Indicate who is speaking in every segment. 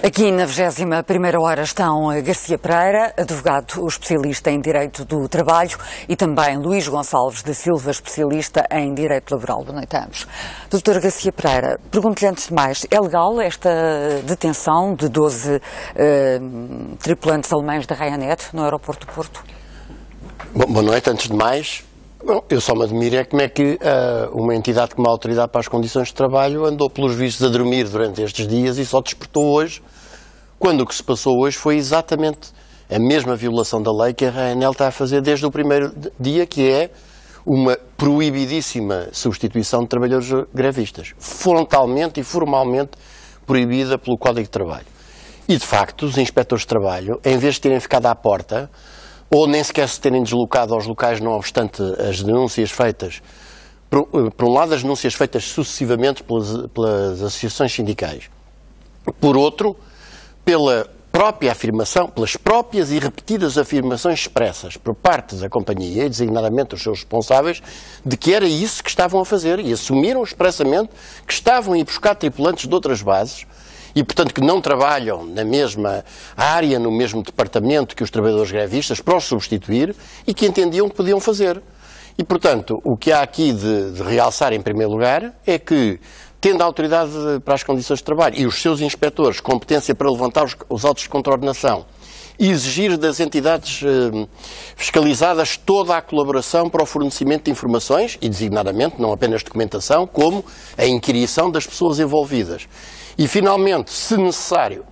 Speaker 1: Aqui na 21ª hora estão Garcia Pereira, advogado especialista em Direito do Trabalho, e também Luís Gonçalves da Silva, especialista em Direito Laboral. Boa noite a ambos. Doutor Garcia Pereira, pergunto-lhe antes de mais, é legal esta detenção de 12 tripulantes alemães da Ryanair no aeroporto do Porto?
Speaker 2: Bom, boa noite, antes de mais. Bom, eu só me admiro é como é que uma entidade como a Autoridade para as Condições de Trabalho andou pelos vistos a dormir durante estes dias e só despertou hoje, quando o que se passou hoje foi exatamente a mesma violação da lei que a Ryanair está a fazer desde o primeiro dia, que é uma proibidíssima substituição de trabalhadores grevistas, frontalmente e formalmente proibida pelo Código de Trabalho. E, de facto, os inspectores de trabalho, em vez de terem ficado à porta, ou nem sequer se terem deslocado aos locais, não obstante as denúncias feitas, por um lado as denúncias feitas sucessivamente pelas associações sindicais, por outro, pela própria afirmação, pelas próprias e repetidas afirmações expressas por parte da companhia, e designadamente os seus responsáveis, de que era isso que estavam a fazer, e assumiram expressamente que estavam a ir buscar tripulantes de outras bases, e, portanto, que não trabalham na mesma área, no mesmo departamento que os trabalhadores grevistas, para os substituir, e que entendiam que podiam fazer. E, portanto, o que há aqui de realçar, em primeiro lugar, é que, tendo a Autoridade para as Condições de Trabalho e os seus inspectores competência para levantar os autos de contraordenação e exigir das entidades fiscalizadas toda a colaboração para o fornecimento de informações, e designadamente, não apenas documentação, como a inquirição das pessoas envolvidas. E, finalmente, se necessário,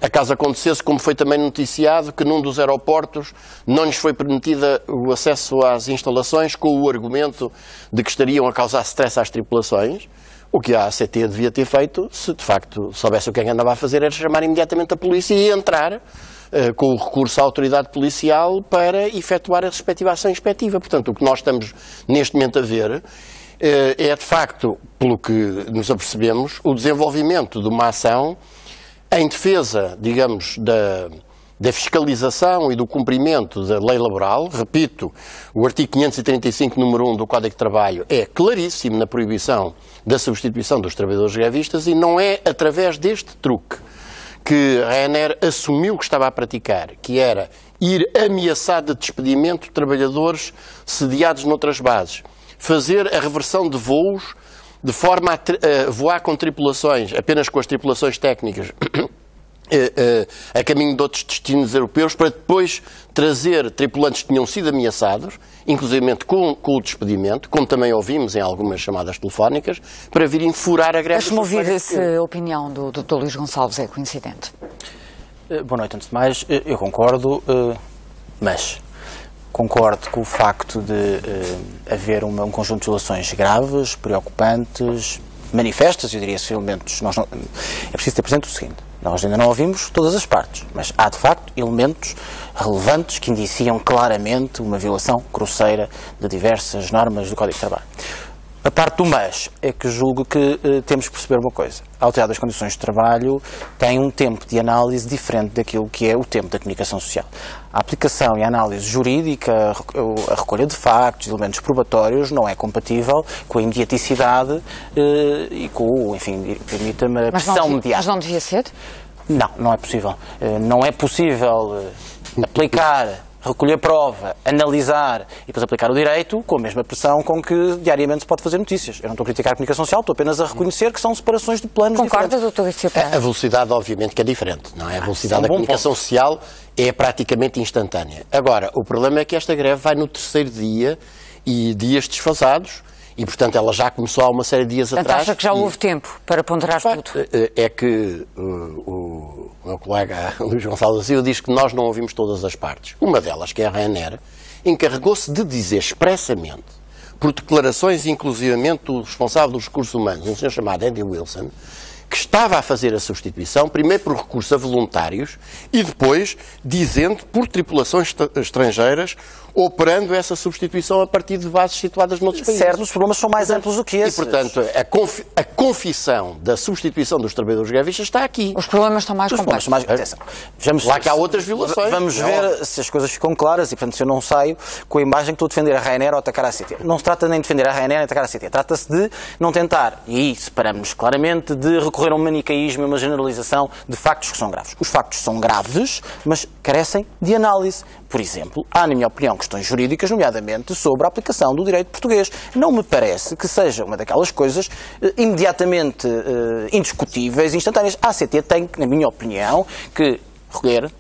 Speaker 2: acaso acontecesse, como foi também noticiado, que num dos aeroportos não lhes foi permitido o acesso às instalações com o argumento de que estariam a causar stress às tripulações, o que a ACT devia ter feito, se de facto soubesse o que andava a fazer, era chamar imediatamente a polícia e entrar com o recurso à autoridade policial para efetuar a respectiva ação inspectiva. Portanto, o que nós estamos neste momento a ver é, de facto, pelo que nos apercebemos, o desenvolvimento de uma ação em defesa, digamos, da fiscalização e do cumprimento da lei laboral. Repito, o artigo 535, número 1 do Código de Trabalho é claríssimo na proibição da substituição dos trabalhadores grevistas, e não é através deste truque que a Ryanair assumiu que estava a praticar, que era ir ameaçar de despedimento de trabalhadores sediados noutras bases, fazer a reversão de voos de forma a voar com tripulações, apenas com as tripulações técnicas, a caminho de outros destinos europeus, para depois trazer tripulantes que tinham sido ameaçados, inclusive com o despedimento, como também ouvimos em algumas chamadas telefónicas, para virem furar a greve.
Speaker 1: Deixe-me ouvir se a opinião do Dr. Luís Gonçalves é coincidente.
Speaker 3: Boa noite, antes de mais, eu concordo, mas concordo com o facto de haver um conjunto de violações graves, preocupantes, manifestas, eu diria, elementos. É preciso ter presente o seguinte: nós ainda não ouvimos todas as partes, mas há, de facto, elementos relevantes que indiciam claramente uma violação grosseira de diversas normas do Código de Trabalho. A parte do mas é que julgo que temos que perceber uma coisa. A Autoridade das Condições de Trabalho tem um tempo de análise diferente daquilo que é o tempo da comunicação social. A aplicação e a análise jurídica, a recolha de factos, elementos probatórios, não é compatível com a imediaticidade e com, enfim, permita-me, a pressão mediática.
Speaker 1: Mas não devia ser?
Speaker 3: Não, não é possível. Não é possível aplicar, recolher prova, analisar e depois aplicar o direito com a mesma pressão com que diariamente se pode fazer notícias. Eu não estou a criticar a comunicação social, estou apenas a reconhecer que são separações de planos diferentes.
Speaker 1: Concorda, doutor Garcia Pereira?
Speaker 2: A velocidade, obviamente, que é diferente, não é? A velocidade da comunicação social é praticamente instantânea. Agora, o problema é que esta greve vai no terceiro dia e dias desfasados, e, portanto, ela já começou há uma série de dias atrás.
Speaker 1: Acha que já houve tempo para ponderar tudo?
Speaker 2: É que o meu colega Luís Gonçalves da Silva diz que nós não ouvimos todas as partes. Uma delas, que é a Ryanair, encarregou-se de dizer expressamente, por declarações inclusivamente do responsável dos recursos humanos, um senhor chamado Andy Wilson, que estava a fazer a substituição, primeiro por recurso a voluntários e depois dizendo por tripulações estrangeiras, operando essa substituição a partir de bases situadas noutros países.
Speaker 3: Certo, os problemas são mais amplos do que esses.
Speaker 2: E, portanto, a confissão da substituição dos trabalhadores grevistas está aqui.
Speaker 1: Os problemas estão mais complexos.
Speaker 3: Atenção. Vejamos
Speaker 2: lá que há outras violações.
Speaker 3: Vamos ver se as coisas ficam claras e, portanto, se eu não saio com a imagem que estou a defender a Ryanair ou atacar a ACT. Não se trata nem de defender a Ryanair nem de atacar a ACT. Trata-se de não tentar, e aí separamos claramente, de recolher recorrer a um manicaísmo e uma generalização de factos que são graves. Os factos são graves, mas carecem de análise. Por exemplo, há, na minha opinião, questões jurídicas, nomeadamente sobre a aplicação do direito português. Não me parece que seja uma daquelas coisas imediatamente indiscutíveis, instantâneas. A ACT tem, na minha opinião, que recolher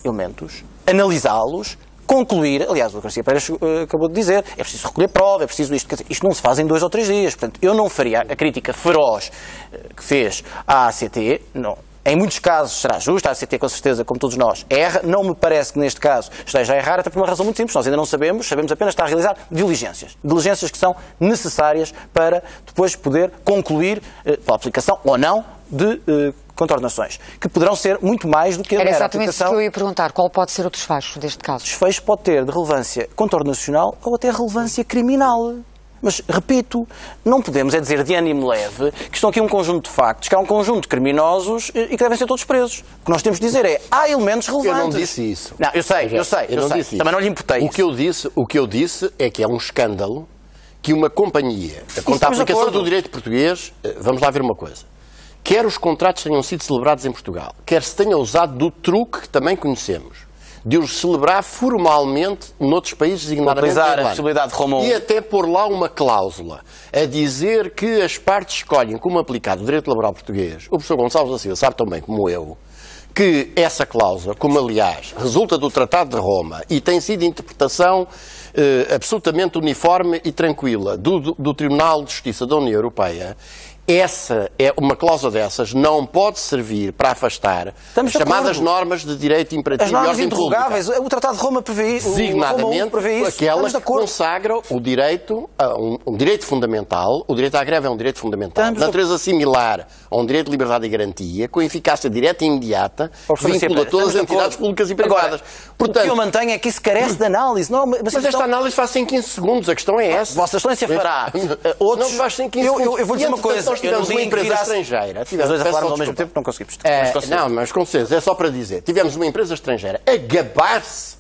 Speaker 3: elementos, analisá-los, concluir, aliás, o Garcia Pereira acabou de dizer, é preciso recolher prova, é preciso isto, quer dizer, isto não se faz em 2 ou 3 dias, portanto, eu não faria a crítica feroz que fez à ACT, não. Em muitos casos será justa, a ACT com certeza, como todos nós, erra, não me parece que neste caso esteja a errar, até por uma razão muito simples, nós ainda não sabemos apenas que está a realizar diligências que são necessárias para depois poder concluir, pela aplicação ou não, de contornações, que poderão ser muito mais do que a mera aplicação.
Speaker 1: Era exatamente isso que eu ia perguntar. Qual pode ser o desfecho deste caso?
Speaker 3: O desfecho pode ter de relevância contornacional ou até relevância criminal. Mas, repito, não podemos dizer de ânimo leve que estão aqui um conjunto de factos, que há um conjunto de criminosos e que devem ser todos presos. O que nós temos de dizer há elementos relevantes.
Speaker 2: Eu não disse isso.
Speaker 3: Não, eu sei.
Speaker 2: Não disse isso.
Speaker 3: Também não lhe imputei isso.
Speaker 2: O que eu disse é que é um escândalo que uma companhia, quanto à aplicação do direito português, vamos lá ver uma coisa. Quer os contratos tenham sido celebrados em Portugal, quer se tenha usado do truque que também conhecemos, de os celebrar formalmente noutros países, designadamente
Speaker 3: a possibilidade de Romão.
Speaker 2: E até pôr lá uma cláusula a dizer que as partes escolhem como aplicado o direito laboral português. O professor Gonçalves da Silva sabe tão bem como eu que essa cláusula, como aliás resulta do Tratado de Roma e tem sido interpretação absolutamente uniforme e tranquila do Tribunal de Justiça da União Europeia, uma cláusula dessas não pode servir para afastar as chamadas normas de direito imperativo e ordem pública.
Speaker 3: O Tratado de Roma prevê isso.
Speaker 2: Designadamente aquelas que consagram o direito, um direito fundamental. O direito à greve é um direito fundamental. De natureza similar a um direito de liberdade e garantia, com eficácia direta e imediata, vincula todas as entidades públicas e privadas.
Speaker 3: Portanto, o que eu mantenho é que isso carece de análise. Não,
Speaker 2: mas esta análise faz-se em 15 segundos. A questão é essa.
Speaker 3: Vossa Excelência fará.
Speaker 2: Não faz-se em 15 segundos.
Speaker 3: Eu vou dizer uma coisa.
Speaker 2: Nós tivemos uma empresa estrangeira.
Speaker 3: Os dois a falar ao mesmo tempo não conseguimos.
Speaker 2: Não, mas com certeza, é só para dizer. Tivemos uma empresa estrangeira a gabar-se,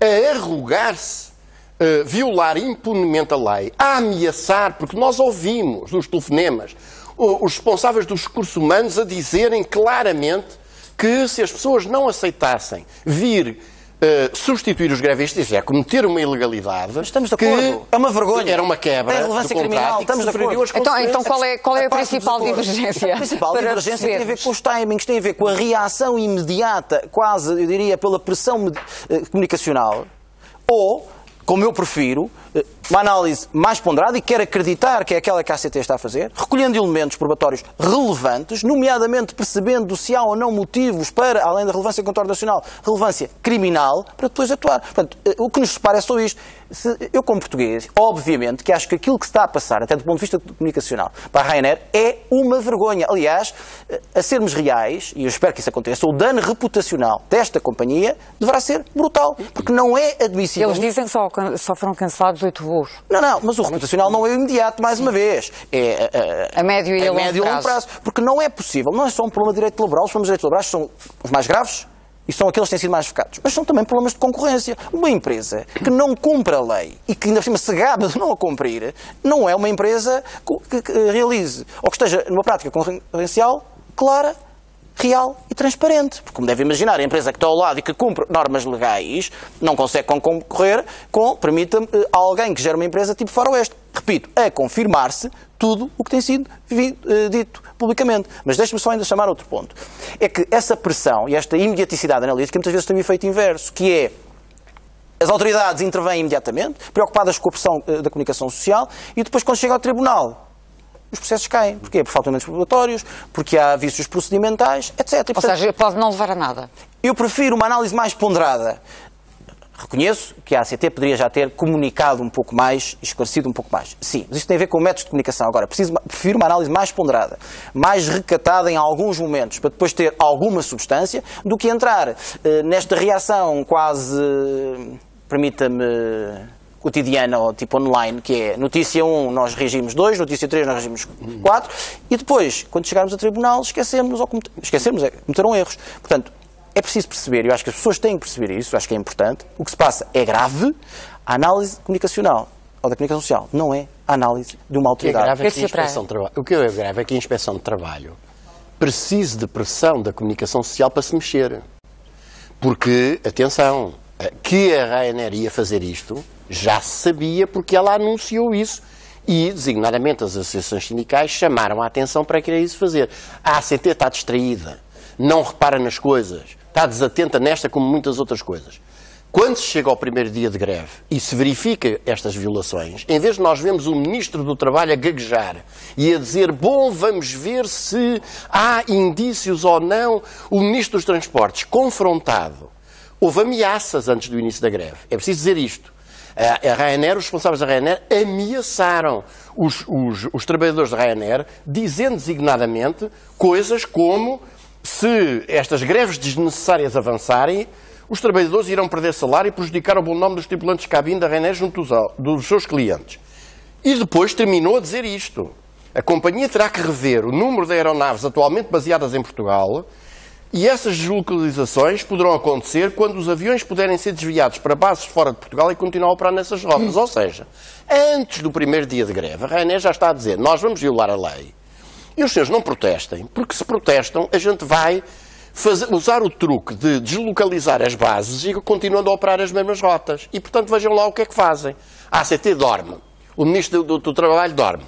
Speaker 2: a arrogar-se, a violar impunemente a lei, a ameaçar, porque nós ouvimos nos telefonemas os responsáveis dos recursos humanos a dizerem claramente que se as pessoas não aceitassem vir substituir os grevistas, é cometer uma ilegalidade.
Speaker 3: Mas estamos de acordo. É uma vergonha.
Speaker 2: Era uma quebra.
Speaker 3: Tem relevância criminal. Estamos de acordo.
Speaker 1: Então qual é a principal divergência?
Speaker 3: A principal divergência tem a ver com os timings, tem a ver com a reação imediata, quase, eu diria, pela pressão comunicacional, ou, como eu prefiro, uma análise mais ponderada, e quero acreditar que é aquela que a ACT está a fazer, recolhendo elementos probatórios relevantes, nomeadamente percebendo se há ou não motivos para, além da relevância contornacional, relevância criminal, para depois atuar. Portanto, o que nos separa é só isto. Eu, como português, obviamente que acho que aquilo que se está a passar, até do ponto de vista comunicacional, para a Ryanair, é uma vergonha. Aliás, a sermos reais, e eu espero que isso aconteça, o dano reputacional desta companhia deverá ser brutal, porque não é admissível.
Speaker 1: Eles dizem que só foram cancelados 8 voos.
Speaker 3: Não, mas o reputacional não é imediato, mais uma vez. É
Speaker 1: a médio e a longo prazo.
Speaker 3: Porque não é possível. Não é só um problema de direito laboral. Os problemas de direito laboral são os mais graves e são aqueles que têm sido mais focados. Mas são também problemas de concorrência. Uma empresa que não cumpre a lei e que ainda por cima se gaba de não a cumprir, não é uma empresa que realize ou que esteja numa prática concorrencial clara, real e transparente. Porque, como deve imaginar, a empresa que está ao lado e que cumpre normas legais não consegue concorrer com, permita-me, alguém que gera uma empresa tipo faroeste. Repito, a confirmar-se tudo o que tem sido dito publicamente. Mas deixe-me só ainda chamar outro ponto. É que essa pressão e esta imediaticidade analítica muitas vezes tem um efeito inverso, que é as autoridades intervêm imediatamente, preocupadas com a pressão da comunicação social, e depois, quando chega ao tribunal, os processos caem. Porquê? Por falta de elementos probatórios, porque há vícios procedimentais, etc. E, portanto,
Speaker 1: ou seja, pode não levar a nada.
Speaker 3: Eu prefiro uma análise mais ponderada. Reconheço que a ACT poderia já ter comunicado um pouco mais, esclarecido um pouco mais. Sim, mas isto tem a ver com métodos de comunicação. Agora, prefiro uma análise mais ponderada, mais recatada em alguns momentos, para depois ter alguma substância, do que entrar nesta reação quase, permita-me, cotidiana ou tipo online, que é notícia 1 nós reagimos 2, notícia 3 nós reagimos 4, e depois, quando chegarmos a tribunal, esquecemos, cometeram erros. Portanto, é preciso perceber, eu acho que as pessoas têm que perceber isso, acho que é importante, o que se passa é grave, a análise comunicacional ou da comunicação social não é a análise de uma autoridade.
Speaker 2: O que é grave é que a Inspeção de Trabalho precise de pressão da comunicação social para se mexer. Porque, atenção, que a Ryanair ia fazer isto, já se sabia porque ela anunciou isso. E, designadamente, as associações sindicais chamaram a atenção para que era isso fazer. A ACT está distraída, não repara nas coisas, está desatenta nesta como muitas outras coisas. Quando se chega ao primeiro dia de greve e se verifica estas violações, em vez de nós vermos o Ministro do Trabalho a gaguejar e a dizer, bom, vamos ver se há indícios ou não, o Ministro dos Transportes confrontado. Houve ameaças antes do início da greve. É preciso dizer isto. A Ryanair, os responsáveis da Ryanair ameaçaram os trabalhadores da Ryanair, dizendo designadamente coisas como, se estas greves desnecessárias avançarem, os trabalhadores irão perder salário e prejudicar o bom nome dos tripulantes de cabine da Ryanair junto dos seus clientes. E depois terminou a dizer isto. A companhia terá que rever o número de aeronaves atualmente baseadas em Portugal e essas deslocalizações poderão acontecer quando os aviões puderem ser desviados para bases fora de Portugal e continuar a operar nessas rotas. Ou seja, antes do primeiro dia de greve, a Ryanair já está a dizer, nós vamos violar a lei. E os senhores não protestem, porque se protestam, a gente vai usar o truque de deslocalizar as bases e continuando a operar as mesmas rotas. E, portanto, vejam lá o que é que fazem. A ACT dorme. O Ministro do Trabalho dorme.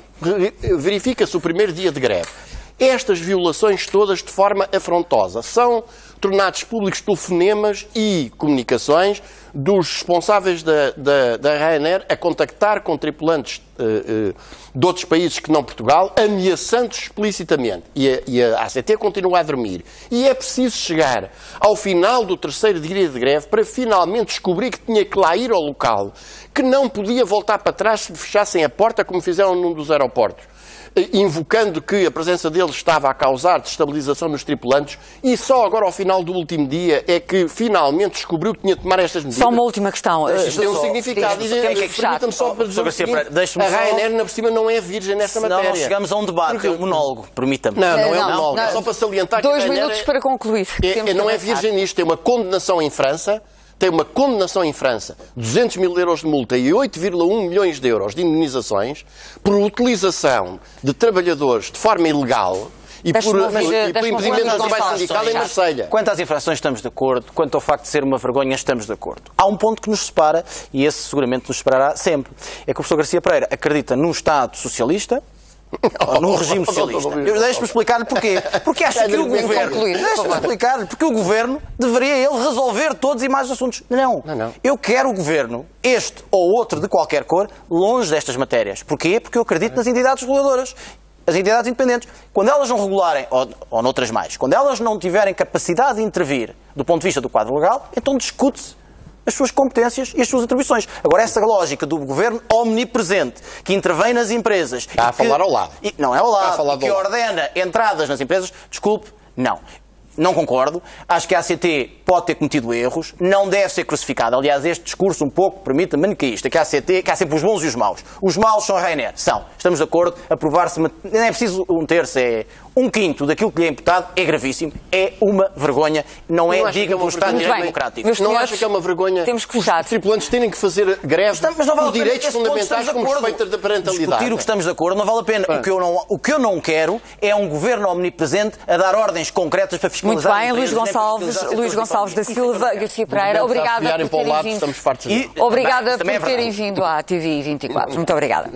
Speaker 2: Verifica-se o primeiro dia de greve. Estas violações todas de forma afrontosa são tornados públicos telefonemas e comunicações dos responsáveis da Ryanair a contactar com tripulantes de outros países que não Portugal, ameaçando explicitamente. E a ACT continua a dormir. E é preciso chegar ao final do terceiro dia de greve para finalmente descobrir que tinha que lá ir ao local, que não podia voltar para trás se fechassem a porta como fizeram num dos aeroportos, invocando que a presença deles estava a causar destabilização nos tripulantes, e só agora ao final do último dia é que finalmente descobriu que tinha de tomar estas medidas.
Speaker 1: Só uma última questão.
Speaker 2: Tem um significado. Permita-me só para dizer o seguinte, a Ryanair, ainda por cima, não é virgem nessa matéria.
Speaker 3: Não chegamos a um debate, um monólogo, permita-me.
Speaker 2: Não é um monólogo. É só para salientar que a Ryanair...
Speaker 1: 2 minutos para concluir.
Speaker 2: Não é virgem nisto. Tem uma condenação em França, 200 mil euros de multa e 8,1 milhões de euros de indemnizações por utilização de trabalhadores de forma ilegal e por impedimento do trabalho sindical em Marselha.
Speaker 3: Quanto às infrações estamos de acordo, quanto ao facto de ser uma vergonha estamos de acordo. Há um ponto que nos separa, e esse seguramente nos separará sempre, é que o professor Garcia Pereira acredita num Estado socialista, ou num regime socialista. Deixe-me explicar-lhe porquê. Porque acha que o governo... Deixe-me explicar-lhe porque o governo deveria ele resolver todos e mais assuntos. Não. Eu quero o governo, este ou outro de qualquer cor, longe destas matérias. Porquê? Porque eu acredito nas entidades reguladoras. As entidades independentes, quando elas não regularem, ou noutras mais, quando elas não tiverem capacidade de intervir do ponto de vista do quadro legal, então discute-se as suas competências e as suas atribuições. Agora, essa lógica do governo omnipresente, que intervém nas empresas...
Speaker 2: Está a falar ao lado.
Speaker 3: Não é ao lado, que ordena entradas nas empresas, desculpe, não. Não concordo. Acho que a ACT pode ter cometido erros, não deve ser crucificada. Aliás, este discurso um pouco, permita-me, maniqueísta, que a ACT, que há sempre os bons e os maus. Os maus são a Ryanair. São. Estamos de acordo. Aprovar-se... Não é preciso um terço, é 1/5 daquilo que lhe é imputado. É gravíssimo. É uma vergonha. Não é digno de um Estado de Direito democrático.
Speaker 2: Não acha que é uma vergonha
Speaker 1: temos que fechar.
Speaker 2: Os tripulantes terem que fazer greve por direitos fundamentais como respeito da parentalidade?
Speaker 3: Discutir o que estamos de acordo não vale a pena. O que eu não quero é um governo omnipresente a dar ordens concretas para fiscalizar.
Speaker 1: Muito bem, Luís Gonçalves da Silva, Garcia Pereira, obrigada por terem vindo. Obrigada por terem vindo à TV 24. Muito obrigada.